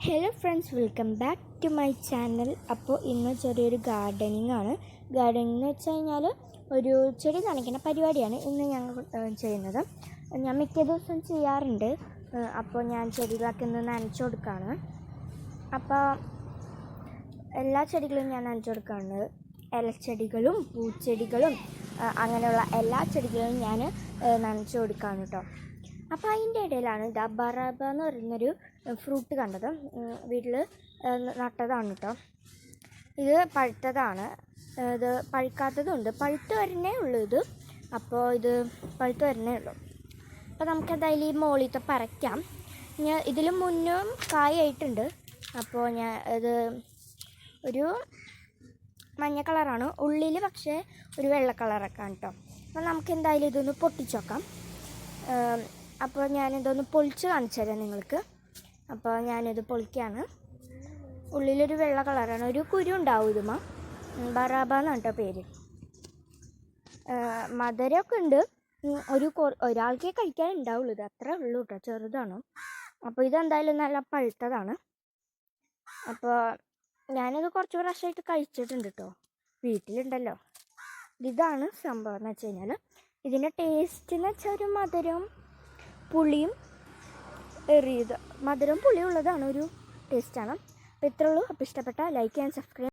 Hello friends, welcome back to my channel. അപ്പോൾ ഇന്ന് ചെറിയൊരു ഗാർഡനിങ് ആണ്. ഗാർഡനിങ് എന്ന് വെച്ച് കഴിഞ്ഞാൽ ഒരു ചെടി നനയ്ക്കുന്ന പരിപാടിയാണ് ഇന്ന് ഞങ്ങൾ ചെയ്യുന്നത്. ഞാൻ മിക്ക ദിവസം ചെയ്യാറുണ്ട്. അപ്പോൾ ഞാൻ ചെടികളൊക്കെ ഇന്ന് നനച്ചു കൊടുക്കുകയാണ്. അപ്പോൾ എല്ലാ ചെടികളും ഞാൻ നനച്ചു കൊടുക്കുകയാണ്. ഇലച്ചെടികളും പൂച്ചെടികളും അങ്ങനെയുള്ള എല്ലാ ചെടികളും ഞാൻ നനച്ചു കൊടുക്കുകയാണ് കേട്ടോ. അപ്പോൾ അതിൻ്റെ ഇടയിലാണ് ബറാബ എന്ന് പറയുന്നൊരു ഫ്രൂട്ട് കണ്ടത്. വീട്ടിൽ നട്ടതാണ് കേട്ടോ. ഇത് പഴുത്തതാണ്. ഇത് പഴുക്കാത്തതുണ്ട്. പഴുത്ത് വരുന്നേ ഉള്ളൂ ഇത്. അപ്പോൾ ഇത് പഴുത്ത് വരുന്നേ ഉള്ളൂ. അപ്പോൾ നമുക്കതായാലും ഈ മോളിത്തെ പറിക്കാം. ഞാൻ ഇതിലും മുന്നും കായായിട്ടുണ്ട്. അപ്പോൾ ഞാൻ ഇത് ഒരു മഞ്ഞ കളറാണ്, ഉള്ളിൽ പക്ഷേ ഒരു വെള്ള കളറൊക്കെ ആണ് കേട്ടോ. അപ്പോൾ നമുക്ക് എന്തായാലും ഇതൊന്ന് പൊട്ടിച്ച് നോക്കാം. അപ്പോൾ ഞാനിതൊന്ന് പൊളിച്ച് കാണിച്ചു തരാം നിങ്ങൾക്ക്. അപ്പോൾ ഞാനിത് പൊളിക്കുകയാണ്. ഉള്ളിലൊരു വെള്ള കളറാണ്, ഒരു കുരു ഉണ്ടാവും ഇതുമ. ബറാബ എന്നാണ് കേട്ടോ പേര്. മധുരമൊക്കെ ഉണ്ട്. ഒരാൾക്കേ കഴിക്കാൻ ഉണ്ടാവുള്ളൂ. ഇത് അത്രേ ഉള്ളൂ കേട്ടോ, ചെറുതാണ്. അപ്പോൾ ഇതെന്തായാലും നല്ല പഴുത്തതാണ്. അപ്പോൾ ഞാനിത് കുറച്ച് പ്രാവശ്യമായിട്ട് കഴിച്ചിട്ടുണ്ട് കേട്ടോ, വീട്ടിലുണ്ടല്ലോ. ഇതാണ് സംഭവം എന്ന് വെച്ച് കഴിഞ്ഞാൽ, ഇതിൻ്റെ ടേസ്റ്റ് എന്ന് വെച്ചാൽ ഒരു മധുരവും പുളിയും മധുരം പുളിയുള്ളതാണ്, ഒരു ടേസ്റ്റാണ്. അപ്പോൾ ഇത്രേ ഉള്ളൂ. അപ്പോൾ ഇഷ്ടപ്പെട്ടാൽ ലൈക്ക് ആൻഡ് സബ്സ്ക്രൈബ്.